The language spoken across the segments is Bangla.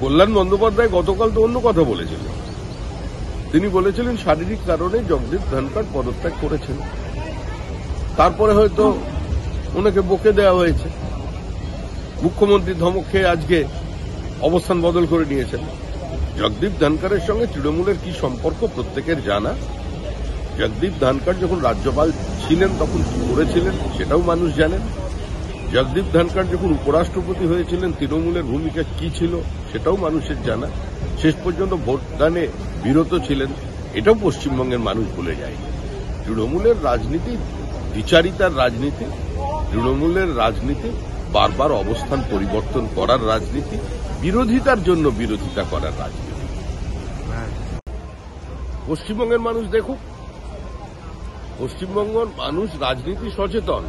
কল্যাণ বন্দ্যোপাধ্যায় গতকাল তো অন্য কথা বলেছিলেন। তিনি বলেছিলেন শারীরিক কারণে জগদীপ ধনখড় পদত্যাগ করেছেন, তারপরে হয়তো ওনাকে বকে দেওয়া হয়েছে। মুখ্যমন্ত্রী ধমক খেয়ে আজকে অবস্থান বদল করে নিয়েছেন। জগদীপ ধনখড়ের সঙ্গে তৃণমূলের কি সম্পর্ক প্রত্যেকের জানা। জগদীপ ধনখড় যখন রাজ্যপাল ছিলেন তখন কি করেছিলেন সেটাও মানুষ জানেন। জগদীপ ধনখড় যখন উপরাষ্ট্রপতি হয়েছিলেন তৃণমূলের ভূমিকা কি ছিল সেটাও মানুষের জানা। শেষ পর্যন্ত ভোটদানে বিরত ছিলেন, এটাও পশ্চিমবঙ্গের মানুষ ভুলে যায়। তৃণমূলের রাজনীতি দ্বিচারিতার রাজনীতি, তৃণমূলের রাজনীতি বারবার অবস্থান পরিবর্তন করার রাজনীতি, বিরোধিতার জন্য বিরোধিতা করার রাজনীতি। পশ্চিমবঙ্গের মানুষ দেখুক, পশ্চিমবঙ্গের মানুষ রাজনীতি সচেতন।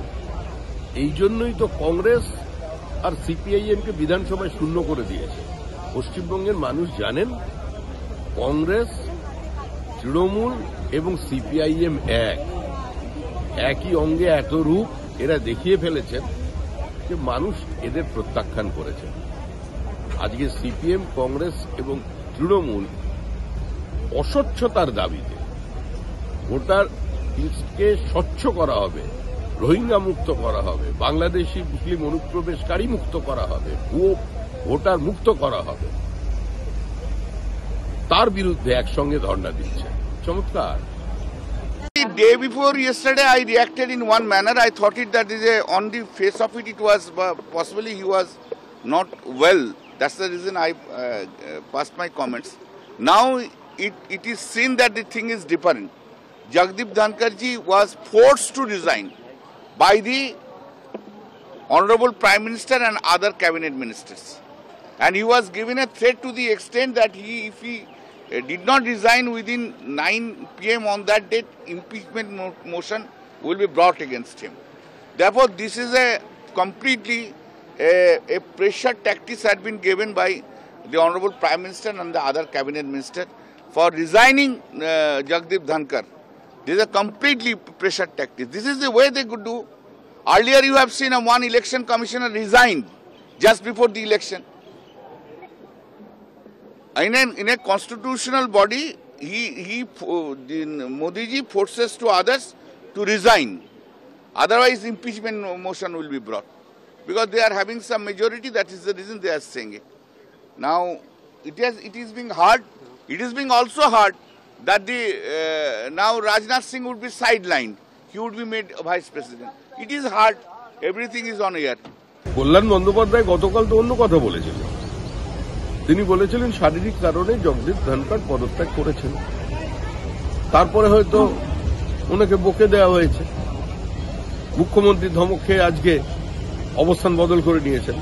এই জন্যই তো কংগ্রেস আর সিপিআইএমকে বিধানসভায় শূন্য করে দিয়েছে। পশ্চিমবঙ্গের মানুষ জানেন কংগ্রেস, তৃণমূল এবং সিপিআইএম একই অঙ্গে এত রূপ এরা দেখিয়ে ফেলেছেন যে মানুষ এদের প্রত্যাখ্যান করেছে। আজকে সিপিএম, কংগ্রেস এবং তৃণমূল অস্বচ্ছতার দাবিতে ভোটার লিস্টকে স্বচ্ছ করা হবে, রোহিঙ্গা মুক্ত করা হবে, বাংলাদেশি মুসলিম অনুপ্রবেশকারী মুক্ত করা হবে, ভুয়ো ভোটার মুক্ত করা হবে, তার বিরুদ্ধে একসঙ্গে ধর্ণা দিচ্ছে। চমৎকার। The day before yesterday, I reacted in one manner. I thought it that is on the face of it was possibly he was not well. That's the reason I passed my comments. Now it is seen that the thing is different. Jagdeep Dhonkhar ji was forced to resign by the Honorable Prime Minister and other cabinet ministers, and he was given a threat to the extent that if he did not resign within 9 p.m. on that date, impeachment motion will be brought against him. Therefore, this is a completely a pressure tactics had been given by the Honorable Prime Minister and the other cabinet minister for resigning Jagdeep Dhonkhar. This is a completely pressure tactic. This is the way they could do. Earlier, you have seen one election commissioner resigned just before the election. In a constitutional body, Modi ji forces to others to resign. Otherwise, impeachment motion will be brought. Because they are having some majority, that is the reason they are saying it. Now, it is being hard. It is being also hard that now Rajnath Singh would be sidelined. He would be made vice president. It is hard. Everything is on air. কল্যাণ বন্দ্যোপাধ্যায় গতকাল তো অন্য কথা বলেছিলেন। তিনি বলেছিলেন শারীরিক কারণে জগদীপ ধনখড় পদত্যাগ করেছেন, তারপরে হয়তো ওনাকে বকে দেওয়া হয়েছে। মুখ্যমন্ত্রী ধমক খেয়ে আজকে অবস্থান বদল করে নিয়েছেন।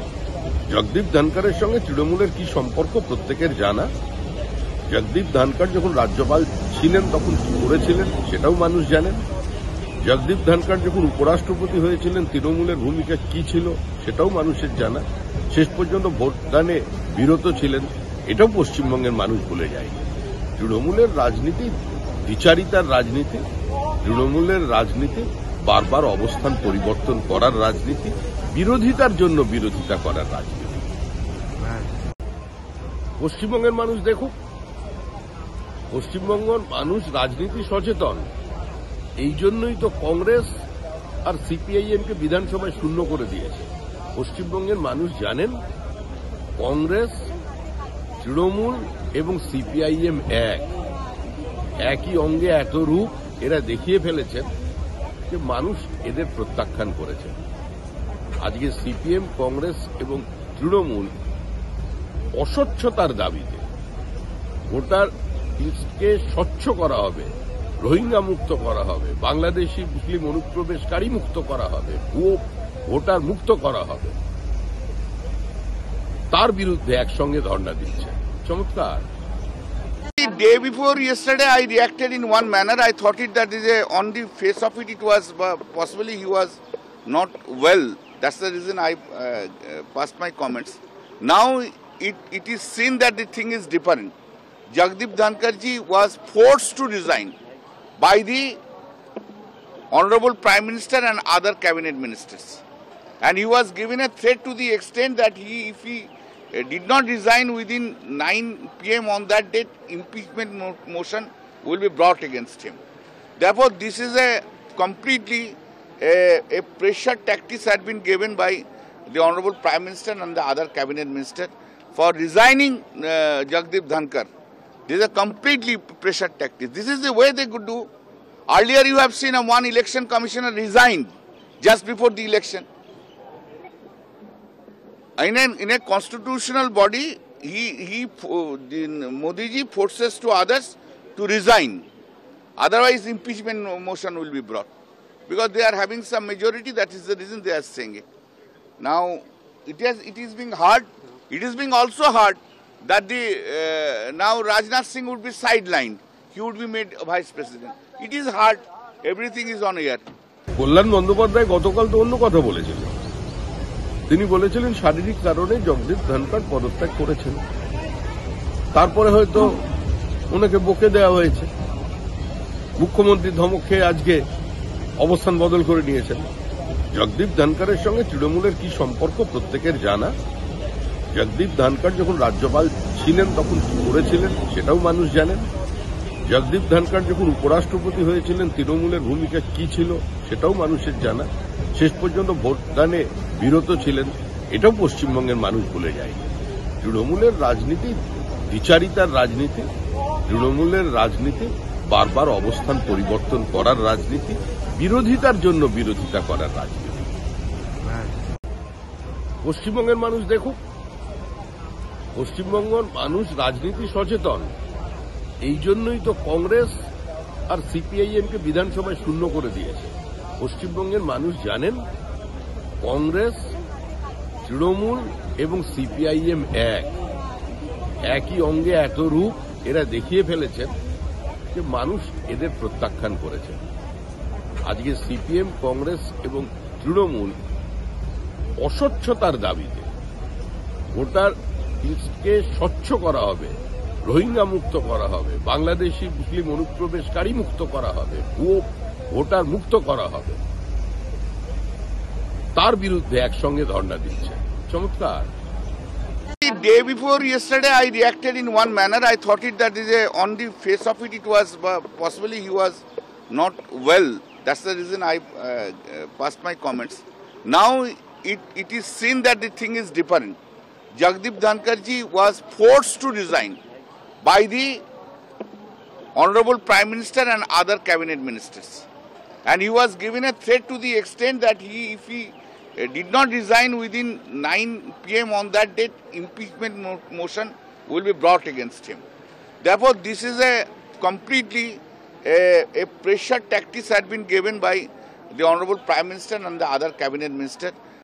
জগদীপ ধনখড়ের সঙ্গে তৃণমূলের কি সম্পর্ক প্রত্যেকের জানা। জগদীপ ধনখড় যখন রাজ্যপাল ছিলেন তখন কি করেছিলেন সেটাও মানুষ জানেন। জগদীপ ধনখড় যখন উপরাষ্ট্রপতি হয়েছিলেন তৃণমূলের ভূমিকা কি ছিল সেটাও মানুষের জানা। শেষ পর্যন্ত ভোটদানে বিরত ছিলেন, এটাও পশ্চিমবঙ্গের মানুষ ভুলে যায়। তৃণমূলের রাজনীতি দ্বিচারিতার রাজনীতি, তৃণমূলের রাজনীতি বারবার অবস্থান পরিবর্তন করার রাজনীতি, বিরোধিতার জন্য বিরোধিতা করার রাজনীতি। পশ্চিমবঙ্গের মানুষ দেখুক, পশ্চিমবঙ্গের মানুষ রাজনীতি সচেতন। এই জন্যই তো কংগ্রেস আর সিপিআইএমকে বিধানসভায় শূন্য করে দিয়েছে। পশ্চিমবঙ্গের মানুষ জানেন কংগ্রেস, তৃণমূল এবং সিপিআইএম একই অঙ্গে এত রূপ এরা দেখিয়ে ফেলেছেন যে মানুষ এদের প্রত্যাখ্যান করেছে। আজকে সিপিএম, কংগ্রেস এবং তৃণমূল অস্বচ্ছতার দাবিতে ভোটার লিস্টকে স্বচ্ছ করা হবে, রোহিঙ্গা মুক্ত করা হবে, বাংলাদেশি মুসলিম অনুপ্রবেশকারী মুক্ত করা হবে, ভুয়ো ভোটার মুক্ত করা হবে, তার বিরুদ্ধে একসঙ্গে ধর্ণা দিচ্ছে। চমৎকার। The day before yesterday, I reacted in one manner. I thought it that is on the face of it was possibly he was not well. That's the reason I passed my comments. Now it is seen that the thing is different. Jagdeep Dhonkhar ji was forced to resign by the Honorable Prime Minister and other cabinet ministers, and he was given a threat to the extent that if he did not resign within 9 p.m. on that date, impeachment motion will be brought against him. Therefore, this is a completely a pressure tactics had been given by the Honorable Prime Minister and the other cabinet minister for resigning Jagdeep Dhankar. This is a completely pressure tactic. This is the way they could do. Earlier you have seen one election commissioner resigned just before the election. In a constitutional body, Modi ji forces to others to resign. Otherwise, impeachment motion will be brought. Because they are having some majority, that is the reason they are saying it. Now, it is being hard. It is being also hard that now Rajnath Singh would be sidelined. He would be made vice president. It is hard. Everything is on air. কল্যাণ বন্দ্যোপাধ্যায় গতকাল তো অন্য কথা বলেছিলেন। তিনি বলেছিলেন শারীরিক কারণে জগদীপ ধনখড় পদত্যাগ করেছেন। তারপরে হয়তো ওনাকে বকে দেওয়া হয়েছে। মুখ্যমন্ত্রী ধমক খেয়ে আজকে অবস্থান বদল করে নিয়েছেন। জগদীপ ধনখড়ের সঙ্গে তৃণমূলের কি সম্পর্ক প্রত্যেকের জানা। জগদীপ ধনখড় যখন রাজ্যপাল ছিলেন তখন কি করেছিলেন সেটাও মানুষ জানেন। জগদীপ ধনখড় যখন উপরাষ্ট্রপতি হয়েছিলেন তৃণমূলের ভূমিকা কি ছিল সেটাও মানুষের জানা। শেষ পর্যন্ত ভোটদানে বিরত ছিলেন, এটাও পশ্চিমবঙ্গের মানুষ ভুলে যায়। তৃণমূলের রাজনীতি দ্বিচারিতার রাজনীতি, তৃণমূলের রাজনীতি বারবার অবস্থান পরিবর্তন করার রাজনীতি, বিরোধিতার জন্য বিরোধিতা করার রাজনীতি। পশ্চিমবঙ্গের মানুষ দেখুক, পশ্চিমবঙ্গের মানুষ রাজনীতি সচেতন। এই জন্যই তো কংগ্রেস আর সিপিআইএমকে বিধানসভায় শূন্য করে দিয়েছে। পশ্চিমবঙ্গের মানুষ জানেন কংগ্রেস, তৃণমূল এবং সিপিআইএম একই অঙ্গে এত রূপ এরা দেখিয়ে ফেলেছেন যে মানুষ এদের প্রত্যাখ্যান করেছে। আজকে সিপিএম, কংগ্রেস এবং তৃণমূল অস্বচ্ছতার দাবিতে ভোটার লিস্টকে স্বচ্ছ করা হবে, রোহিঙ্গা মুক্ত করা হবে, বাংলাদেশি মুসলিম অনুপ্রবেশকারী মুক্ত করা হবে, ভুয়ো ভোটার মুক্ত করা হবে, তার বিরুদ্ধে একসঙ্গে ধর্ণা দিচ্ছে। চমৎকার। The day before yesterday, I reacted in one manner. I thought that on the face of it was possibly he was not well. That's the reason I passed my comments. Now it is seen that the thing is different. Jagdeep Dhankar ji was forced to resign by the Honorable Prime Minister and other cabinet ministers. And he was given a threat to the extent that if he did not resign within 9 p.m. on that date, impeachment motion will be brought against him. Therefore, this is a completely a pressure tactics had been given by the Honorable Prime Minister and the other cabinet minister